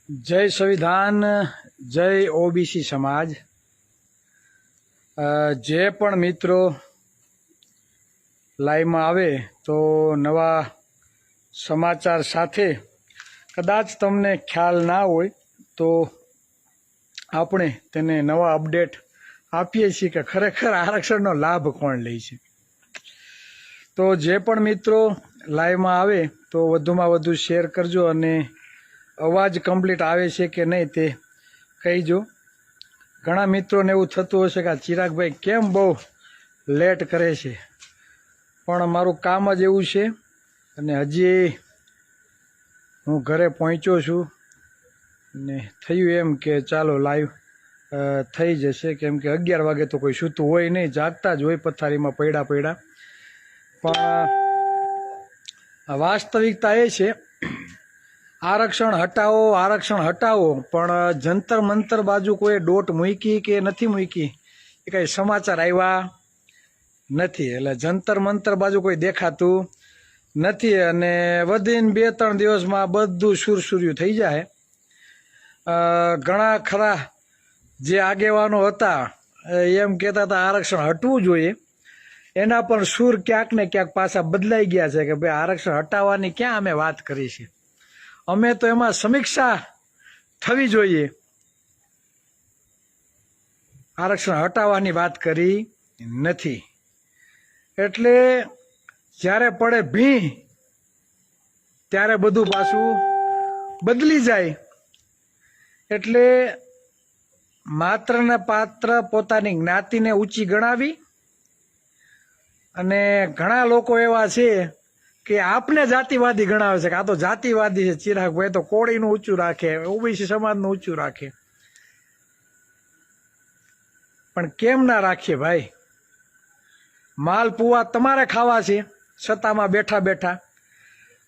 जय संविधान, जय ओबीसी समाज। जे पण मित्रो लाइव में आवे तो नवा समाचार साथे कदाच तमने ख्याल ना होय तो आपणे तेने नवा अपडेट आपीए छीए के खरेखर आरक्षणनो लाभ कोण ले छे। तो जे पण मित्रो लाइव में आवे तो वधुमां वधु शेर करजो अने अवाज कम्प्लीट आवे छे के नहीं ते कहीजो। घणा मित्रों ने एवुं थतुं हशे के चिराग भाई केम बहु लेट करे छे, पण मारुं काम ज एवुं छे अने हजी हूँ घरे पहोंच्यो छुं ने थयुं एम के चालो लाइव थई जशे, केम के 11 वागे तो कोई सूतुं होय नहीं, जागता ज होय पथारीमां पड्या पड्या। पण वास्तविकता ए छे आरक्षण हटावो पण जंतर मंतर बाजू कोई डोट मूकी के नहीं मूकी ए कई समाचार आव्या नहीं। एटले जंतर मंतर बाजू कोई देखातुं नहीं अने वधीने 2-3 दिवस में बधुं सुरसुर्યું थई जाए। घणा खरा जे आगेवानो हता एम कहेता था आरक्षण हटवुं जोईए, एना पण सूर क्यांक ने क्यांक पाछा बदलाई गया छे के भाई आरक्षण हटाववानी क्यां अमे वात करी छे, अमे तो एमां समीक्षा थवी जोईए, आरक्षण हटाववानी वात करी नथी। एटले ज्यारे पड़े भी त्यारे बधुं पाछुं बदली जाय। एटले मात्र ने पात्र पोतानी ज्ञातिने ऊंची गणावी अने घणा लोको एवा छे कि आपने जातिवादी गणावे छे के आ तो जातिवादी छे, चिराग भाई तो कोळीनुं ऊंचुं राखे, ओबीसी समाजनुं ऊंचुं राखे, पण केम ना राखीए भाई। मालपुआ तमारे खावा छे सत्तामां बेठा बेठा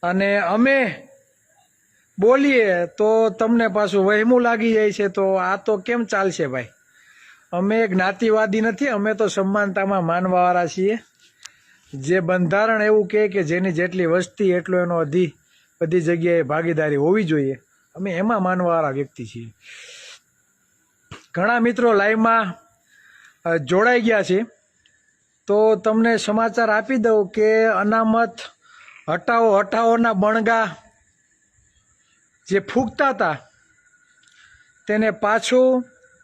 अने अमे बोलीए तो तमने पाछुं वहेमું लागी जाय छे, तो आ तो केम चालशे भाई। अमे ज्ञातिवादी नथी, अमे तो समानतामां मानवावाळा छीए। जे बंधारण एवुं कहे के जेनी जेटली वस्ती एटलो एनो बधी जग्याए भागीदारी होवी जोईए, अमे एमां मानवावाळा व्यक्ति छीए। घणा मित्रो लाइव में जोड़ाई गया छे तो तमने समाचार आपी दऊं के अनामत हटाओ ना बणगा जे फूंकता था तेने पाछो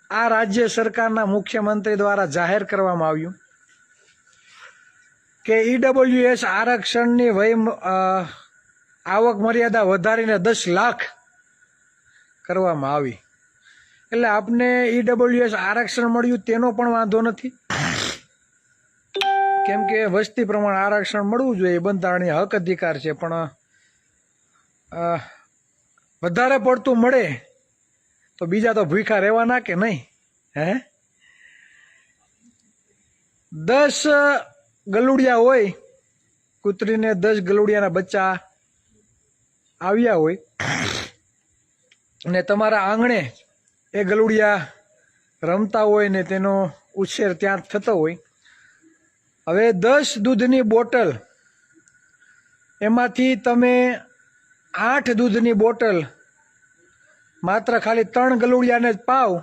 आ राज्य सरकारना मुख्यमंत्री द्वारा जाहेर करवामां आव्युं के ईडब्ल्यूएस आरक्षणनी आवक मर्यादा वधारीने 10 लाख करवामां आवी। एटले आपने ईडब्ल्यूएस आरक्षण मळ्युं तेनो पण वांधो नथी, केम के वस्ती प्रमाण आरक्षण मळवुं जोईए, बंधारणीय हक अधिकार छे, पण वधारे पड़तुं मळे तो बीजा तो भूखा रहेवाना के नहीं हे। 10 गलुड़िया होय, कूतरीने 10 गलुड़ियाना बच्चा आव्या होय ने तमारा आंगणे ए गलुड़िया रमता होय ने तेनो उछेर त्यां थतो होय। हवे 10 दूधनी बोटल एमांथी तमे 8 दूधनी बोटल मात्र खाली 3 गलुड़ियाने ज पाव,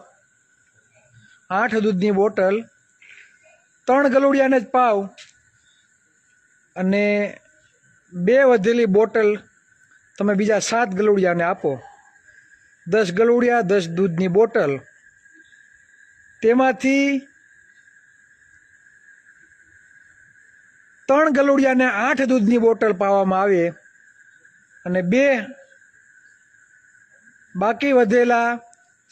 8 दूधनी बोटल 3 गलुड़ियाने ज पाव अने 2 वधेली बोटल तमे बीजा 7 गलुड़ियाने आपो। 10 गलुड़िया 10 दूधनी बोटल, तेमांथी 3 गलुड़ियाने 8 दूधनी बोटल पावामां आवे अने 2 बाकी वधेला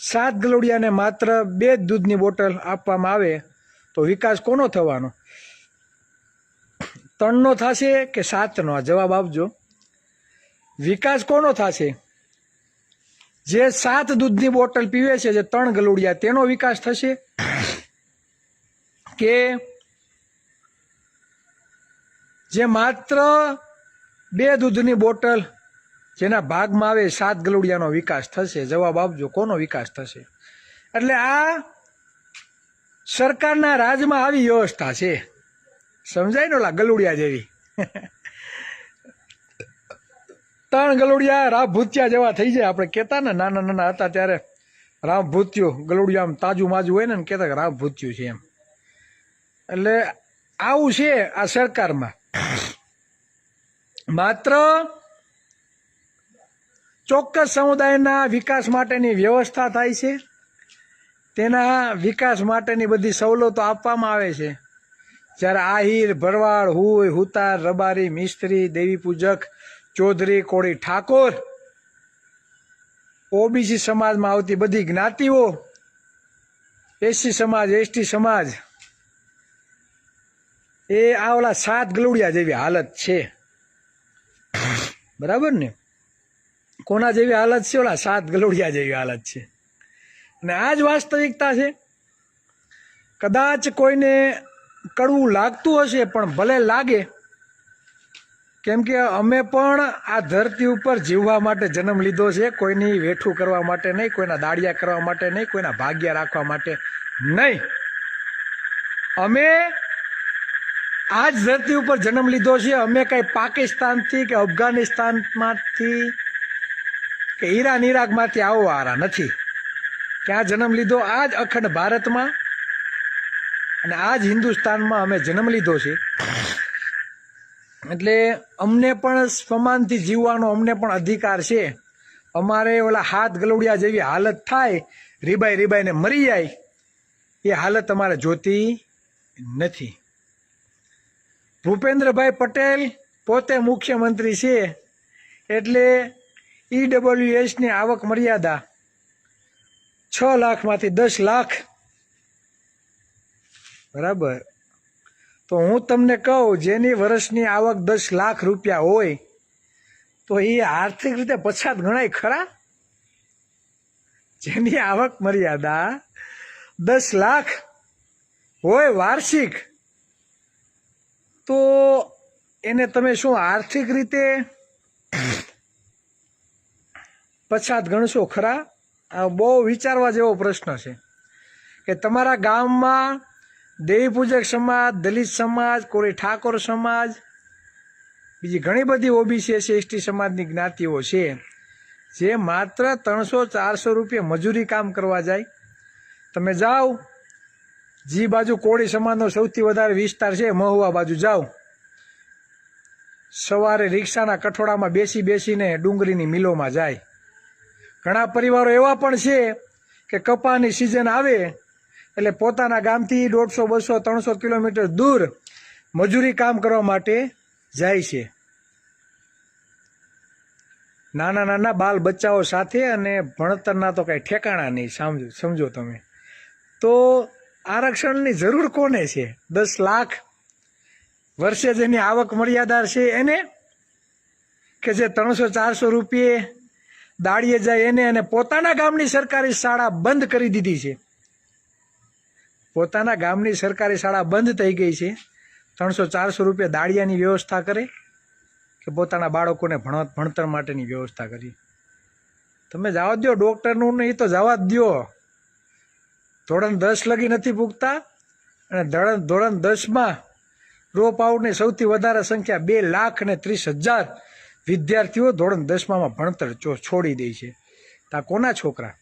7 गलुड़ियाने मात्र 2 दूधनी बोटल आपवामां आवे तो विकास कोनो थवानो? 3 नो थशे के 7 नो? जवाब आपजो। विकास कोनो थशे? जे 7 दूधनी बोटल पीवे छे, जे 3 गलुड़िया, तेनो विकास थशे के जे मात्र 2 दूधनी बोटल जेना भागमां आवे 7 गलुड़ियानो विकास थशे? जवाब आपजो, कोनो विकास थशे? एटले आ सरकारना राजमां आवी व्यवस्था छे, समजाय ने? ओला गलुड़िया जेवी ત્રણ ગલુડિયા રામ ભૂતિયા જેવા થઈ જાય. આપણે કહેતા ને નાના નાના હતા ત્યારે રામ ભૂતિયું ગલુડિયા આમ તાજુ માજુ હોય ને કહેતા કે રામ ભૂતિયું છે એમ. એટલે આવું છે આ સરકારમાં. માત્ર ચોક્કસ સમુદાયના વિકાસ માટેની વ્યવસ્થા થાય છે, તેના વિકાસ માટેની બધી સવલતો આપવામાં આવે છે. જ્યારે આહિર, ભરવાડ, હુય, હુતાર, રબારી, મિસ્ત્રી, દેવી પૂજક, ચૌધરી, કોળી, ઠાકોર, ઓબીસી સમાજમાં આવતી બધી જ્ઞાતિઓ, એસસી સમાજ, એસટી સમાજ, એ આ ઓલા 7 ગલુડિયા જેવી હાલત છે. બરાબર ને? કોના જેવી હાલત છે? ઓલા 7 ગલુડિયા જેવી હાલત છે. અને આ જ વાસ્તવિકતા છે. કદાચ કોઈને કડવું લાગતું હશે, પણ ભલે લાગે, કેમ કે અમે પણ આ ધરતી ઉપર જીવવા માટે જન્મ લીધો છે. કોઈની વેઠું કરવા માટે નહીં, કોઈના દાડિયા કરવા માટે નહીં, કોઈના ભાગ્યા રાખવા માટે નહીં. અમે આ જ ધરતી ઉપર જન્મ લીધો છે. અમે કઈ પાકિસ્તાનથી કે અફઘાનિસ્તાનમાંથી કે ઈરાન ઈરાકમાંથી આવવાવાળા નથી. ક્યાં જન્મ લીધો? આ જ અખંડ ભારતમાં અને આ જ હિન્દુસ્તાનમાં અમે જન્મ લીધો છે. એટલે અમને પણ સમાનથી જીવવાનો અમને પણ અધિકાર છે. અમારે ઓલા 7 ગલુડિયા જેવી હાલત થાય, રીબાઈ રીબાઈને મરી જાય, એ હાલત અમારે જોતી નથી. ભૂપેન્દ્રભાઈ પટેલ પોતે મુખ્યમંત્રી છે, એટલે ઈડબ્લ્યુએસની આવક મર્યાદા 6 લાખમાંથી 10 લાખ. બરાબર? તો હું તમને કહું, જેની વર્ષની આવક 10 લાખ રૂપિયા હોય તો એ આર્થિક રીતે પછાત ગણાય ખરા? જેની આવક મર્યાદા 10 લાખ હોય વાર્ષિક, તો એને તમે શું આર્થિક રીતે પછાત ગણશો ખરા? આ બહુ વિચારવા જેવો પ્રશ્ન છે કે તમારા ગામમાં દેવી પૂજક સમાજ, દલિત સમાજ, કોળી ઠાકોર સમાજ, બીજી ઘણી બધી ઓબીસી એસટી સમાજની જ્ઞાતિઓ છે, જે માત્ર 300-400 રૂપિયા મજૂરી કામ કરવા જાય. તમે જાઓ જી બાજુ કોળી સમાજનો સૌથી વધારે વિસ્તાર છે, મહુવા બાજુ જાઓ, સવારે રિક્ષાના કઠોળામાં બેસી બેસીને ડુંગળીની મિલોમાં જાય. ઘણા પરિવારો એવા પણ છે કે કપાની સિઝન આવે એટલે પોતાના ગામથી 150, 200, 300 કિલોમીટર દૂર મજૂરી કામ કરવા માટે જાય છે, નાના નાના બાલ બચ્ચાઓ સાથે, અને ભણતરના તો કાંઈ ઠેકાણા નહીં. સમજો તમે. તો આરક્ષણની જરૂર કોને છે? 10 લાખ વર્ષે જેની આવક મર્યાદા છે એને, કે જે 300-400 રૂપિયે દાડીએ જાય એને? અને પોતાના ગામની સરકારી શાળા બંધ કરી દીધી છે. પોતાના ગામની સરકારી શાળા બંધ થઈ ગઈ છે. 300-400 રૂપિયા દાડિયાની વ્યવસ્થા કરે કે પોતાના બાળકોને ભણતર માટેની વ્યવસ્થા કરી? તમે જવા દો ડૉક્ટરનું, નહીં તો જવા જ દો. ધોરણ 10 લગી નથી પૂગતા, અને ધોરણ 10માં ડ્રોપ આઉટની સૌથી વધારે સંખ્યા 2,30,000 વિદ્યાર્થીઓ ધોરણ 10માં ભણતર છોડી દે છે. તા કોના છોકરા?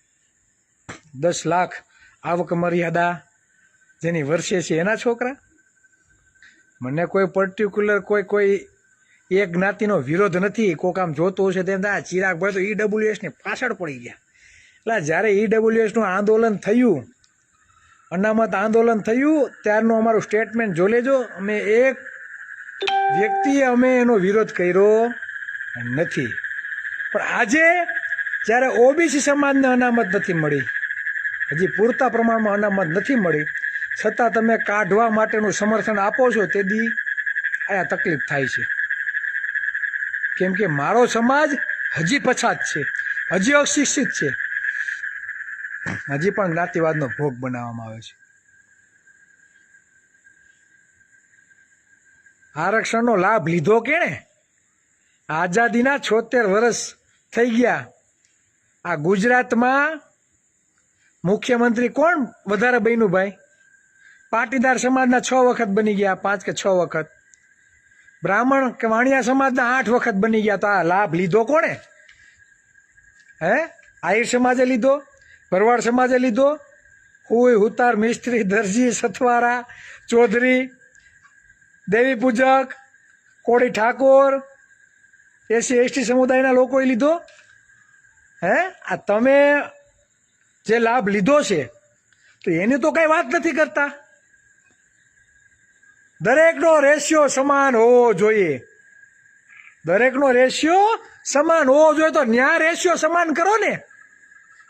10 લાખ આવક મર્યાદા જેની વર્ષે છે એના છોકરા? મને કોઈ પર્ટિક્યુલર કોઈ એક જ્ઞાતિનો વિરોધ નથી. કોક આમ જોતું હશે તેમ થાય ચિરાગભાઈ તો ઈડબ્લ્યુએસની પાછળ પડી ગયા. એટલે જ્યારે ઈડબ્લ્યુએસનું આંદોલન થયું, અનામત આંદોલન થયું, ત્યારનું અમારું સ્ટેટમેન્ટ જો લેજો. અમે એક વ્યક્તિએ અમે એનો વિરોધ કર્યો નથી. પણ આજે જ્યારે ઓબીસી સમાજને અનામત નથી મળી, હજી પૂરતા પ્રમાણમાં અનામત નથી મળી, છતાં તમે કાઢવા માટેનું સમર્થન આપો છો, તેથી આ તકલીફ થાય છે. કેમ કે મારો સમાજ હજી પછાત છે, હજી અશિક્ષિત છે, હજી પણ જ્ઞાતિવાદનો ભોગ બનાવવામાં આવે છે. આરક્ષણનો લાભ લીધો કેણે? આઝાદીના 76 વર્ષ થઈ ગયા. આ ગુજરાતમાં મુખ્યમંત્રી કોણ વધારે બન્યું ભાઈ? પાટીદાર સમાજના 6 વખત બની ગયા, 5 કે 6 વખત. બ્રાહ્મણ કે વાણિયા સમાજના 8 વખત બની ગયા, તો આ લાભ લીધો કોણે? હે? આહિર સમાજે લીધો, ભરવાડ સમાજે લીધો, હુઈ હુતાર મિસ્ત્રી દરજી સથવારા ચૌધરી દેવી પૂજક કોળી ઠાકોર એસસી એસટી સમુદાયના લોકોએ લીધો. હે? આ તમે જે લાભ લીધો છે તો એની તો કઈ વાત નથી કરતા. દરેકનો રેશિયો સમાન હોવો જોઈએ, દરેકનો રેશિયો સમાન હોવો જોઈએ. તો ન્યા રેશિયો સમાન કરો ને.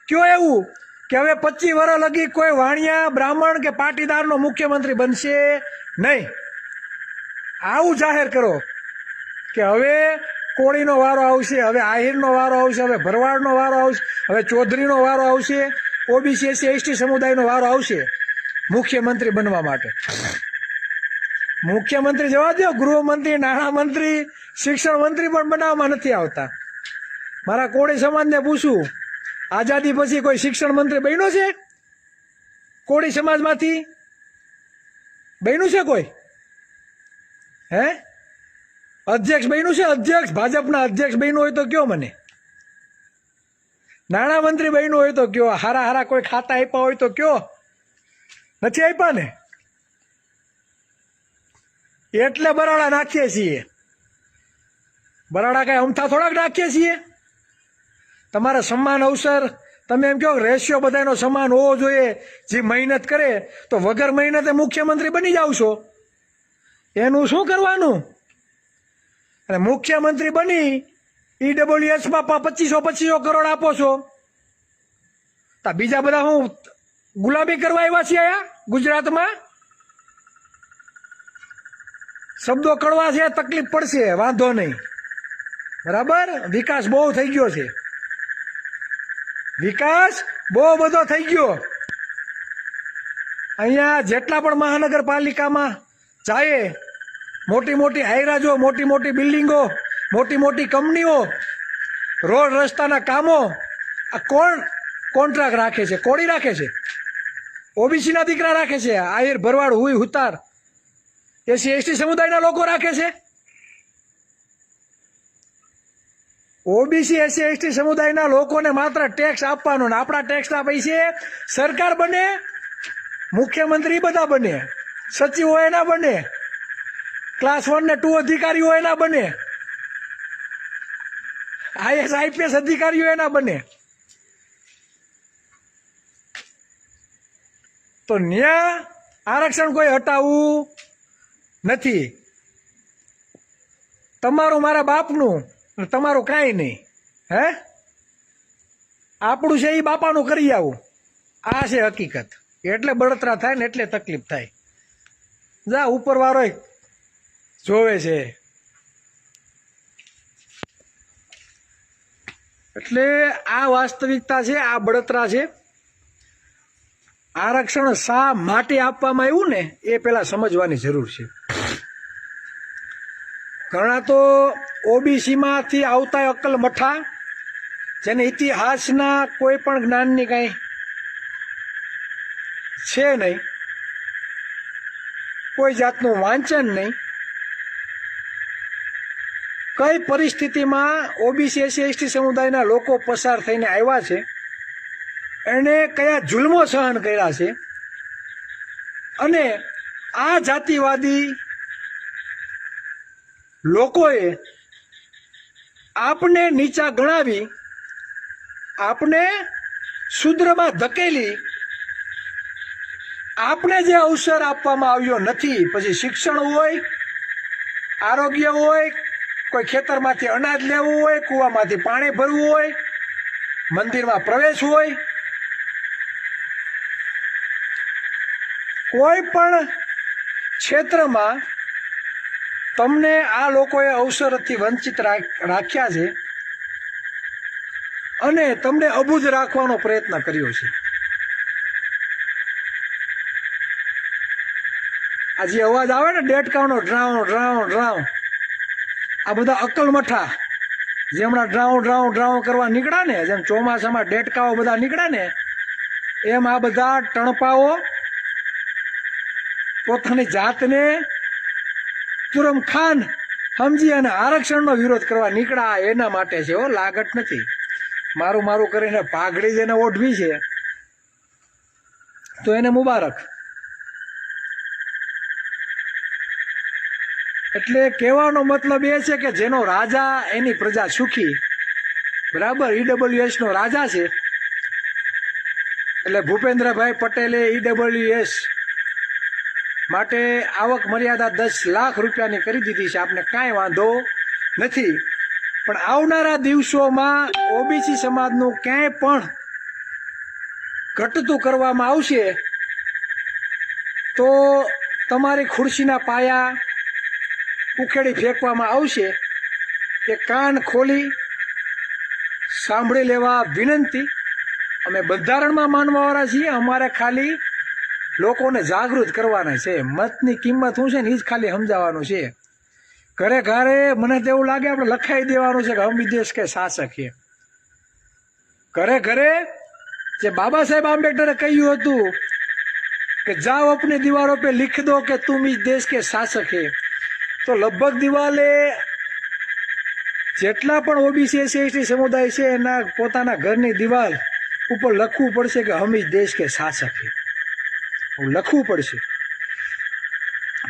કયો એવું કે હવે 25 વર્ષ લગી કોઈ વાણિયા બ્રાહ્મણ કે પાટીદારનો મુખ્યમંત્રી બનશે નહીં. આવું જાહેર કરો કે હવે કોળીનો વારો આવશે, હવે આહિરનો વારો આવશે, હવે ભરવાડનો વારો આવશે, હવે ચૌધરીનો વારો આવશે, ઓબીસી એસસી એસટી સમુદાયનો વારો આવશે મુખ્યમંત્રી બનવા માટે. મુખ્યમંત્રી જવા દો, ગૃહમંત્રી, નાણામંત્રી, શિક્ષણ મંત્રી પણ બનાવવામાં નથી આવતા. મારા કોળી સમાજને પૂછું, આઝાદી પછી કોઈ શિક્ષણ મંત્રી બન્યો છે? કોળી સમાજમાંથી બન્યું છે કોઈ? હે? અધ્યક્ષ બન્યું છે? અધ્યક્ષ ભાજપના અધ્યક્ષ બન્યું હોય તો કયો મને. નાણામંત્રી બન્યું હોય તો કયો. હારા હારા કોઈ ખાતા આપ્યા હોય તો કયો. નથી આપ્યા ને, એટલે બરાડા નાખીએ છીએ. બરાડા કઈ અમથા થોડાક નાખીએ છીએ. તમારા સમાન અવસર, તમે એમ કહો રેશિયો બધાનો સમાન હોવો જોઈએ. જે મહેનત કરે તો વગર મહેનતે મુખ્યમંત્રી બની જાવ છો, એનું શું કરવાનું? અને મુખ્યમંત્રી બની ઈડબ્લ્યુએસમાં 2500 કરોડ આપો છો, તો બીજા બધા હું ગુલામી કરવા આવ્યા છીએ આયા ગુજરાતમાં? શબ્દો કડવા છે, તકલીફ પડશે, વાંધો નહીં, બરાબર. વિકાસ બહુ થઈ ગયો છે, વિકાસ બહુ બધો થઈ ગયો. અહીંયા જેટલા પણ મહાનગરપાલિકામાં જાય, મોટી મોટી હાઈરાજો, મોટી મોટી બિલ્ડિંગો, મોટી મોટી કંપનીઓ, રોડ રસ્તાના કામો, આ કોણ કોન્ટ્રાક્ટ રાખે છે? કોળી રાખે છે, ઓબીસીના દીકરા રાખે છે, આહિર ભરવાડ હુઈ હુતાર એસસી એસટી સમુદાયના લોકો રાખે છે. ઓબીસી એસસી એસટી સમુદાયના લોકોને માત્ર ટેક્સ આપવાનો, ને આપણા ટેક્સના પૈસે સરકાર બને, મુખ્યમંત્રી બધા બને, સચિવો એના બને, ક્લાસ 1 ને 2 અધિકારીઓ એના બને, આઈએસ આઈપીએસ અધિકારીઓ એના બને. તો ન્યા આરક્ષણ કોઈ હટાવવું નથી. તમારું મારા બાપનું, તમારું કાંઈ નહીં. હે? આપણું છે એ બાપાનું કરી આવું. આ છે હકીકત. એટલે બળતરા થાય ને એટલે તકલીફ થાય. જા ઉપરવાળો જોવે છે. એટલે આ વાસ્તવિકતા છે, આ બળતરા છે. આરક્ષણ શા માટે આપવામાં આવ્યું ને એ પેલા સમજવાની જરૂર છે. ઘણા તો ઓબીસીમાંથી આવતા અક્કલ મઠા, જેને ઇતિહાસના કોઈ પણ જ્ઞાનની કાંઈ છે નહીં, કોઈ જાતનું વાંચન નહીં, કઈ પરિસ્થિતિમાં ઓબીસી એસસી એસટી સમુદાયના લોકો પસાર થઈને આવ્યા છે, એને કયા જુલ્મો સહન કર્યા છે, અને આ જાતિવાદી લોકોએ આપને નીચા ગણાવી, આપને શુદ્રમાં ધકેલી, આપને જે અવસર આપવામાં આવ્યો નથી, પછી શિક્ષણ હોય, આરોગ્ય હોય, કોઈ ખેતરમાંથી અનાજ લેવું હોય, કૂવામાંથી પાણી ભરવું હોય, મંદિરમાં પ્રવેશ હોય, કોઈ પણ ક્ષેત્રમાં તમને આ લોકોએ અવસરથી વંચિત રાખ્યા છે અને તમને અબૂઝ રાખવાનો પ્રયત્ન કર્યો છે. આ જે અવાજ આવે ને ડેટકાનો ડ્રાઉં ડ્રાઉં ડ્રાઉં, આ બધા અક્કલમઠા જે હમણાં ડ્રાઉં ડ્રાઉં ડ્રાઉં કરવા નીકળ્યા ને, જેમ ચોમાસામાં ડેટકાઓ બધા નીકળ્યા ને, એમ આ બધા ટણપાઓ પોતાની જાતને તુરમ ખાન સમજી અને આરક્ષણનો વિરોધ કરવા નીકળ્યા એના માટે છે, હો, લાગત નથી. મારું મારું કરીને પાઘડી જેને ઓઢવી છે તો એને મુબારક. એટલે કહેવાનો મતલબ એ છે કે જેનો રાજા એની પ્રજા સુખી. બરાબર, ઈડબ્લ્યુએસ નો રાજા છે. એટલે ભૂપેન્દ્રભાઈ પટેલે ઈડબ્લ્યુએસ માટે આવક મર્યાદા 10 લાખ રૂપિયાની કરી દીધી છે. આપને કાંઈ વાંધો નથી. પણ આવનારા દિવસોમાં ઓબીસી સમાજનું ક્યાંય પણ ઘટતું કરવામાં આવશે તો તમારી ખુરશીના પાયા ઉખેડી ફેંકવામાં આવશે. એ કાન ખોલી સાંભળી લેવા વિનંતી. અમે બંધારણમાં માનવાવાળા છીએ. અમારે ખાલી લોકોને જાગૃત કરવાના છે. મતની કિંમત શું છે ને એ જ ખાલી સમજાવવાનું છે. ઘરે ઘરે મને તો એવું લાગે આપણે લખાઈ દેવાનું છે કે હમ દેશ કે શાસક છે. ઘરે ઘરે જે બાબા સાહેબ આંબેડકરે કહ્યું હતું કે જાઓ અપની દીવારો पे लिख दो કે तुम इस देश के शासक है, તો લગભગ દિવાલે જેટલા પણ ઓબીસી એસસી સમુદાય છે એના પોતાના ઘરની દિવાલ ઉપર લખવું પડશે કે હમ ઇસ દેશ કે શાસક છે. લખવું પડશે.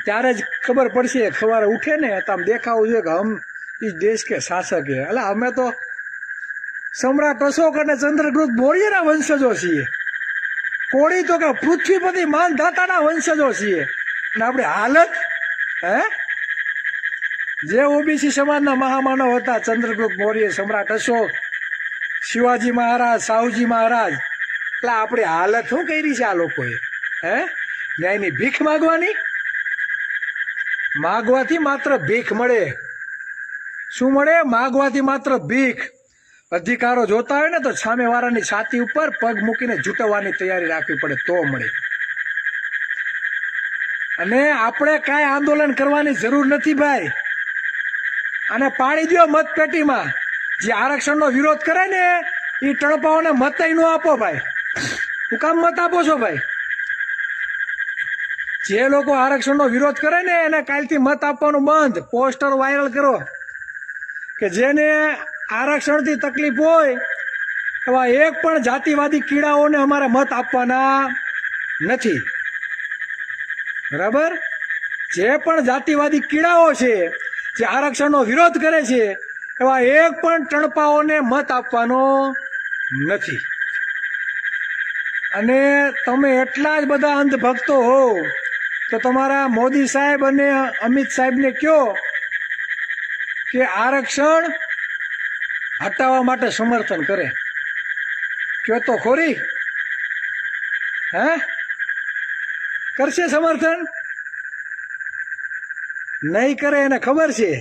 ત્યારે જ ખબર પડશે. સવારે ઉઠે ને તો આમ દેખાવું જોઈએ કે હમ ઇસ દેશ કે શાસક છે. એટલે અમે તો સમ્રાટ અશોક અને ચંદ્રગુપ્ત મૌર્યના વંશજો છીએ. કોળી તો કે પૃથ્વીપતિ માનધાતાના વંશજો છીએ. અને આપણી હાલત, હે, જે ઓબીસી સમાજના મહામાનવ હતા, ચંદ્રગુપ્ત મૌર્ય, સમ્રાટ અશોક, શિવાજી મહારાજ, સાહુજી મહારાજ, એટલે આપણી હાલત શું કરી છે આ લોકોએ? હે, ન્યાયની ભીખ માગવાની? માગવાથી માત્ર ભીખ મળે. શું મળે? માગવાથી માત્ર ભીખ. અધિકારો જોતા હોય ને તો સામેવાળાની છાતી ઉપર પગ મૂકીને ઝૂંટવવાની તૈયારી રાખવી પડે તો મળે. અને આપણે કાંઈ આંદોલન કરવાની જરૂર નથી ભાઈ. અને પાડી દો મતપેટીમાં. જે આરક્ષણનો વિરોધ કરે ને એ ટણપાઓને મત ન આપો ભાઈ. શું કામ મત આપો છો ભાઈ? જે લોકો આરક્ષણનો વિરોધ કરે ને એને કાલથી મત આપવાનું બંધ. પોસ્ટર વાયરલ કરો કે જેને આરક્ષણથી તકલીફ હોય એવા એક પણ જાતિવાદી કીડાઓને અમારે મત આપવાના નથી. બરાબર? જે પણ જાતિવાદી કીડાઓ છે જે આરક્ષણનો વિરોધ કરે છે એવા એક પણ ટણપાઓને મત આપવાનો નથી. અને તમે એટલા જ બધા અંધભક્તો હો તો તમારા મોદી સાહેબ અને અમિત સાહેબને કહો કે આરક્ષણ હટાવવા માટે સમર્થન કરે. કયો તો ખોરી. હે, કરશે સમર્થન? નહીં કરે. એને ખબર છે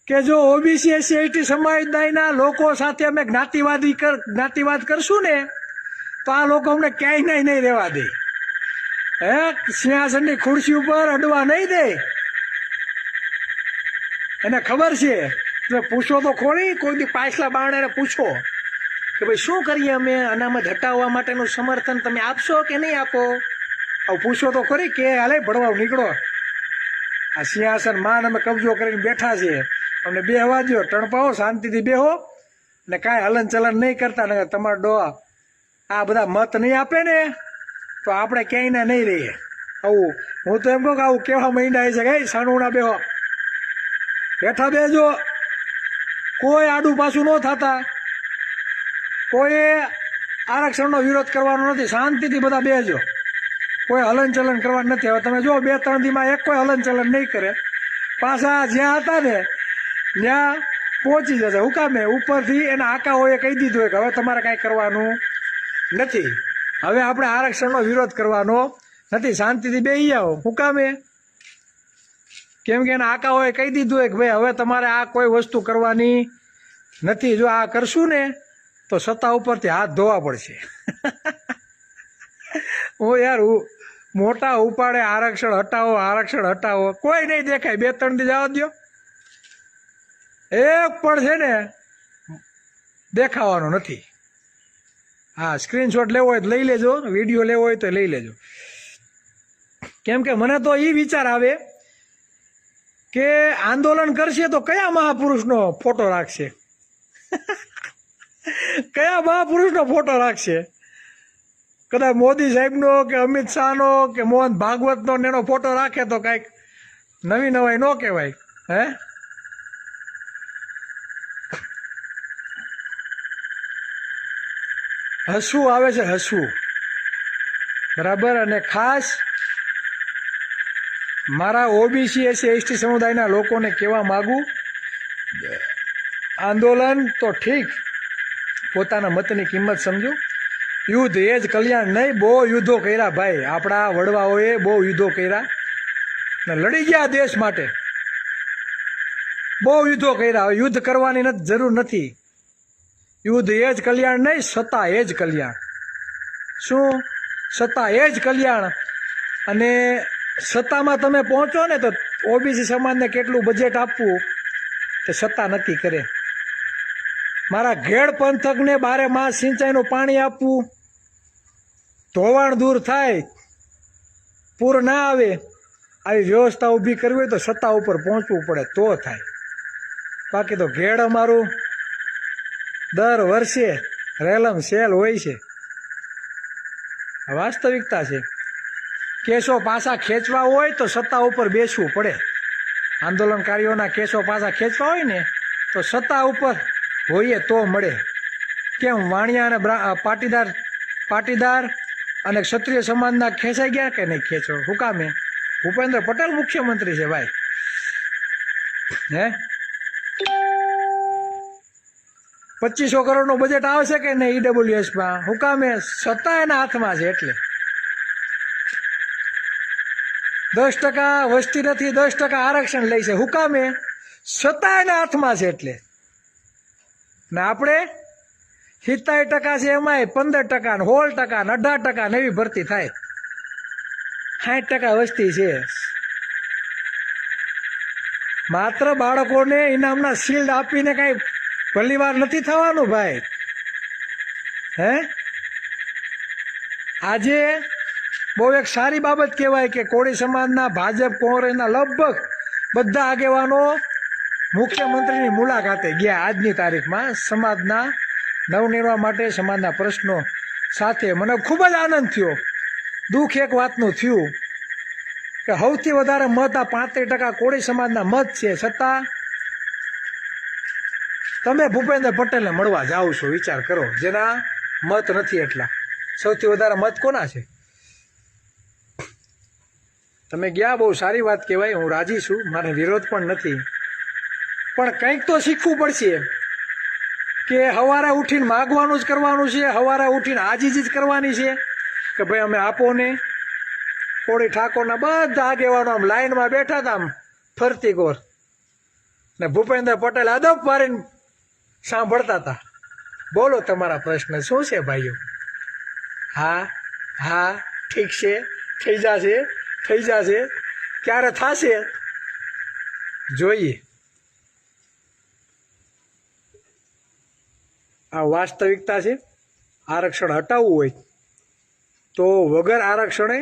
કે જો ઓબીસી એસસી એસટી સમુદાયના લોકો સાથે અમે જ્ઞાતિવાદ કરશું ને તો આ લોકો અમને ક્યાંય નહીં રહેવા દે. હે, સિંહાસનની ખુરશી ઉપર અડવા નહીં દે. એને ખબર છે. તમે પૂછો તો ખોરી, કોઈ દી પાછલા બારણે પૂછો કે ભાઈ શું કરીએ અમે અનામત હટાવવા માટેનું સમર્થન તમે આપશો કે નહીં આપો? આવું પૂછો તો ખરી કે હાલે ભણવા નીકળો. આ સિંહાસન માન અમે કબજો કરીને બેઠા છીએ, અમને બેહવા દો. ટણપાઓ શાંતિથી બેહો ને કાંઈ હલન ચલન નહીં કરતા. ને તમારો ડો આ બધા મત નહીં આપે ને તો આપણે ક્યાંય નહીં રહીએ. આવું હું તો એમ કહું કે આવું કેવા માંડ્યા છે કે સાણુના બેહો, બેઠા બેજો. કોઈ આડું પાછું ન થતા. કોઈએ આરક્ષણનો વિરોધ કરવાનો નથી. શાંતિથી બધા બેજો. કોઈ હલન ચલન કરવાનું નથી. હવે તમે જો 2-3 દીમાં એક કોઈ હલન ચલન નહીં કરે. પાછા જ્યાં હતા ને ત્યાં પહોંચી જશે. હું કામે ઉપરથી એના આકાઓએ કહી દીધું હોય કે હવે તમારે કાંઈ કરવાનું નથી. હવે આપણે આરક્ષણનો વિરોધ કરવાનો નથી. શાંતિથી બેસી જાઓ. હું કામે? કેમ કે એના આકાઓએ કહી દીધું હોય કે ભાઈ હવે તમારે આ કોઈ વસ્તુ કરવાની નથી. જો આ કરશું ને તો સત્તા ઉપરથી હાથ ધોવા પડશે. હું યાર મોટા ઉપાડે આરક્ષણ હટાવો, આરક્ષણ હટાવો. કોઈ નહીં દેખાય. 2-3 દી જવા દો. એક પણ છે ને દેખાવાનો નથી. હા, સ્ક્રીનશોટ લેવો હોય તો લઈ લેજો, વિડીયો લેવો હોય તો લઈ લેજો. કેમ કે મને તો એ વિચાર આવે કે આંદોલન કરશે તો કયા મહાપુરુષનો ફોટો રાખશે? કયા મહાપુરુષનો ફોટો રાખશે? કદાચ મોદી સાહેબનો કે અમિત શાહનો કે મોહન ભાગવતનો એનો ફોટો રાખે તો કાંઈક નવી નવાઈ ન કહેવાય. હે, હસવું આવે છે, હસવું. બરાબર. અને ખાસ મારા ઓબીસી એસસી એસટી સમુદાયના લોકોને કહેવા માગું, આંદોલન તો ઠીક, પોતાના મતની કિંમત સમજો. યુદ્ધ એ જ કલ્યાણ નહીં. બહુ યુદ્ધો કર્યા ભાઈ, આપણા વડવાઓએ બહુ યુદ્ધો કર્યા ને લડી ગયા દેશ માટે. બહુ યુદ્ધો કર્યા. હવે યુદ્ધ કરવાની જરૂર નથી. યુદ્ધ એ જ કલ્યાણ નહીં, સત્તા એ જ કલ્યાણ. શું? સત્તા એ જ કલ્યાણ. અને સત્તામાં તમે પહોંચો ને તો ઓબીસી સમાજને કેટલું બજેટ આપવું તે સત્તા નક્કી કરે. મારા ઘેડ પંથકને 12 માસ સિંચાઈનું પાણી આપવું, ધોવાણ દૂર થાય, પૂર ના આવે, આવી વ્યવસ્થા ઊભી કરવી હોય તો સત્તા ઉપર પહોંચવું પડે તો થાય. બાકી તો ઘેડ અમારું દર વર્ષે રેલમ સેલ હોય છે. વાસ્તવિકતા છે. કેસો પાછા ખેંચવા હોય તો સત્તા ઉપર બેસવું પડે. આંદોલનકારીઓના કેસો પાછા ખેંચવા હોય ને તો સત્તા ઉપર હોઈએ તો મળે. કેમ વાણિયા અને પાટીદાર અને ક્ષત્રિય સમાજના ખેંચાઈ ગયા કે નહીં ખેંચો? શું કામે? ભૂપેન્દ્ર પટેલ મુખ્યમંત્રી છે ભાઈ. હે, 2500 કરોડનું બજેટ આવશે કે નહીં ઈડબ્લ્યુએસમાં? શું કામે? સત્તા એના હાથમાં છે એટલે. 10% વસ્તી નથી, 10% આરક્ષણ લે છે. શું કામે? સત્તા એના હાથમાં છે એટલે. ને આપણે 70% છે, એમાંય 15% ને 16% ને 18% એવી ભરતી થાય. 60% વસ્તી છે. માત્ર બાળકોને ઇનામના શિલ્ડ આપીને કાંઈ ભલીવાર નથી થવાનું ભાઈ. હે, આજે બહુ એક સારી બાબત કહેવાય કે કોળી સમાજના, ભાજપ, કોંગ્રેસના લગભગ બધા આગેવાનો મુખ્યમંત્રીની મુલાકાતે ગયા આજની તારીખમાં સમાજના નવનિર્માણ માટે, સમાજના પ્રશ્નો સાથે. મને ખૂબ જ આનંદ થયો. દુઃખ એક વાતનું થયું કે સૌથી વધારે મત આ 35% કોળી સમાજના મત છે, છતાં તમે ભૂપેન્દ્ર પટેલને મળવા જાઓ છો. વિચાર કરો, જેના મત નથી એટલા. સૌથી વધારે મત કોના છે? તમે ગયા, બહુ સારી વાત કહેવાય. હું રાજી છું, મારે વિરોધ પણ નથી. પણ કંઈક તો શીખવું પડશે કે સવારે ઉઠીને માગવાનું જ કરવાનું છે, સવારે ઉઠીને આજીજી જ કરવાની છે કે ભાઈ અમે આપો ને. કોળી ઠાકોરના બધા આગેવાનો આમ લાઈનમાં બેઠા હતા, આમ ફરતી કોર, ને ભૂપેન્દ્ર પટેલ અદબ પાડીને સાંભળતા હતા. બોલો તમારા પ્રશ્ન શું છે ભાઈઓ? હા હા ઠીક છે, થઈ જશે, થઈ જશે. ક્યારે થશે જોઈએ. આ વાસ્તવિકતા છે. આરક્ષણ હટાવવું હોય તો વગર આરક્ષણે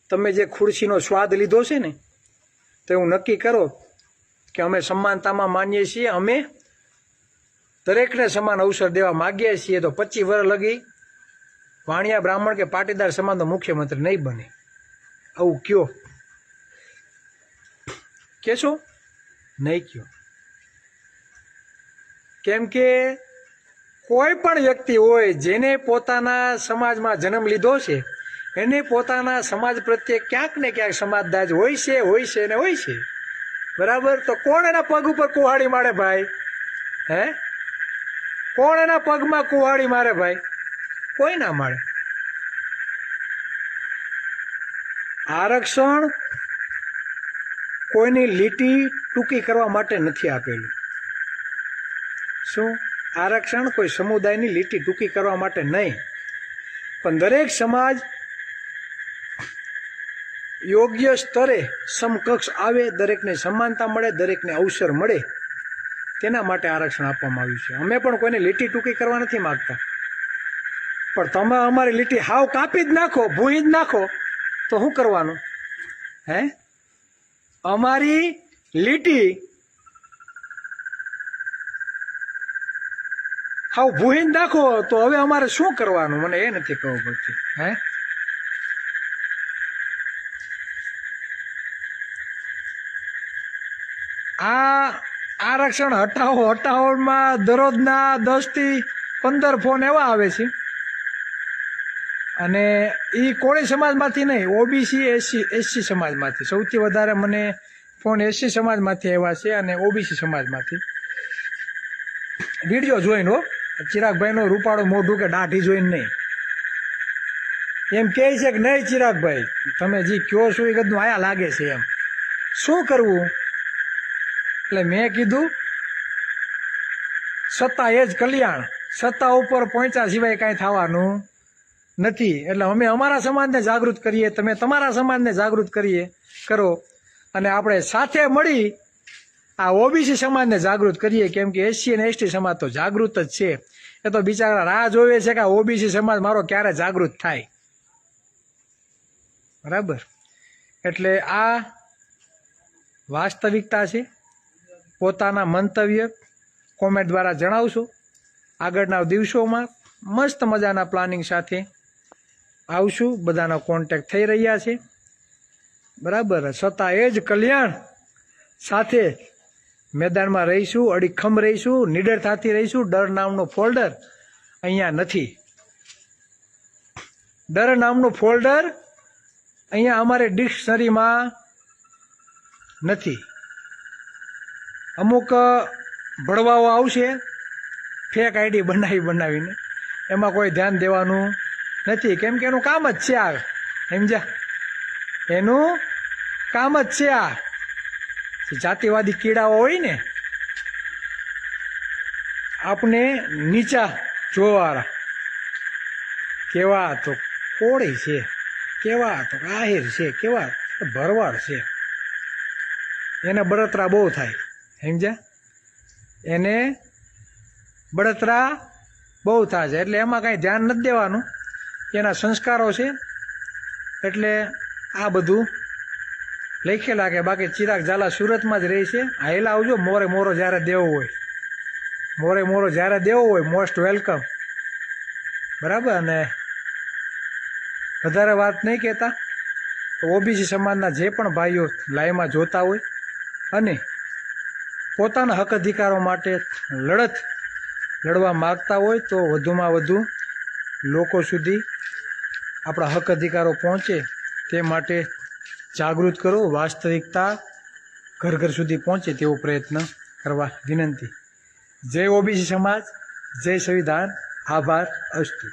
તમે જે ખુરશીનો સ્વાદ લીધો છે ને, તો એવું નક્કી કરો કે અમે સમાનતામાં માનીએ છીએ, અમે દરેકને સમાન અવસર દેવા માગીએ છીએ. તો 25 વર્ષ લગી વાણિયા, બ્રાહ્મણ કે પાટીદાર સમાજનો મુખ્યમંત્રી નહીં બને. આવું કયો? કહેશો? નહીં કયો. કેમ કે કોઈ પણ વ્યક્તિ હોય જેને પોતાના સમાજમાં જન્મ લીધો છે, એને પોતાના સમાજ પ્રત્યે ક્યાંક ને ક્યાંક સમાજદાજ હોય છે ને હોય છે. બરાબર. તો કોણ એના પગ ઉપર કુહાડી મારે ભાઈ? હે, કોણ એના પગમાં કુહાડી મારે ભાઈ? કોઈ ના મારે. આરક્ષણ કોઈની લીટી ટૂંકી કરવા માટે નથી આપેલું. શું? આરક્ષણ કોઈ સમુદાયની લીટી ટૂંકી કરવા માટે નહીં, પણ દરેક સમાજ યોગ્ય સ્તરે સમકક્ષ આવે, દરેકને સમાનતા મળે, દરેકને અવસર મળે, તેના માટે આરક્ષણ આપવામાં આવ્યું છે. અમે પણ કોઈને લીટી ટૂંકી કરવા નથી માગતા, પણ તમે અમારી લીટી હાવ કાપી જ નાખો, ભૂંઈ જ નાખો તો શું કરવાનું? હે, અમારી લીટી હાવ ભૂહીને નાખો તો હવે અમારે શું કરવાનું મને એ નથી ખબર પડતી. હે આ આરક્ષણ હટાવોમાં દરરોજના 10 થી 15 ફોન એવા આવે છે, અને એ કોળી સમાજમાંથી નહીં, ઓબીસી એસસી સમાજમાંથી સૌથી વધારે મને ફોન એસસી સમાજમાંથી આવ્યા છે અને ઓબીસી સમાજમાંથી. વિડીયો જોઈને હો, ચિરાગભાઈનું રૂપાળું મોઢું કે દાઢી જોઈને નહીં. એમ કહે છે કે નહીં ચિરાગભાઈ તમે જે કહો છો એ કદું આયા લાગે છે, એમ શું કરવું? એટલે મેં કીધું સત્તા એ જ કલ્યાણ, સત્તા ઉપર પહોંચ્યા સિવાય કાંઈ થવાનું નથી. એટલે અમે અમારા સમાજને જાગૃત કરીએ, તમે તમારા સમાજને જાગૃત કરો, અને આપણે સાથે મળી આ ઓબીસી સમાજને જાગૃત કરીએ. કેમ કે એસસી અને એસટી સમાજ તો જાગૃત જ છે, એ તો બિચારા રાહ જોવે છે કે આ ઓબીસી સમાજ મારો ક્યારે જાગૃત થાય. બરાબર? એટલે આ વાસ્તવિકતા છે. પોતાના મંતવ્ય કોમેન્ટ દ્વારા જણાવશો. આગળના દિવસોમાં મસ્ત મજાના પ્લાનિંગ સાથે આવશું. બધાના કોન્ટેક્ટ થઈ રહ્યા છે. બરાબર? છતાં એ જ કલ્યાણ સાથે મેદાનમાં રહીશું, અડીખમ રહીશું, નિડરતાથી રહીશું. ડર નામનો ફોલ્ડર અહીંયા નથી. ડર નામનું ફોલ્ડર અહીંયા અમારે ડિક્શનરીમાં નથી. અમુક ભડવાઓ આવશે ફેક આઈડી બનાવીને, એમાં કોઈ ધ્યાન દેવાનું નથી. કેમ કે એનું કામ જ છે આ, સમજ્યા? એનું કામ જ છે આ. જાતિવાદી કીડાઓ હોય ને, આપણે નીચા જોવાળા, કેવા તો કોળી છે, કેવા તો આહિર છે, કેવા ભરવાડ છે, એને બળતરા બહુ થાય, સમજ્યા? એને બળતરા બહુ થાય છે. એટલે એમાં કાંઈ ધ્યાન નથી દેવાનું, એના સંસ્કારો છે. એટલે આ બધું લખેલા કે બાકી ચિરાગ ઝાલા સુરતમાં જ રહે છે. હાઈલા આવજો, મોરે મોરો જ્યારે દેવો હોય, મોરે મોરો જ્યારે દેવો હોય, મોસ્ટ વેલકમ. બરાબર? અને વધારે વાત નહીં કહેતા, તો ઓબીસી સમાજના જે પણ ભાઈઓ લાઈવમાં જોતા હોય અને પોતાના હક અધિકારો માટે લડવા માગતા હોય, તો વધુમાં વધુ લોકો સુધી આપણા હક અધિકારો પહોંચે તે માટે જાગૃત કરો. વાસ્તવિકતા ઘર ઘર સુધી પહોંચે તેવો પ્રયત્ન કરવા વિનંતી. જય ઓબીસી સમાજ, જય સંવિધાન. આભાર. અસ્તુ.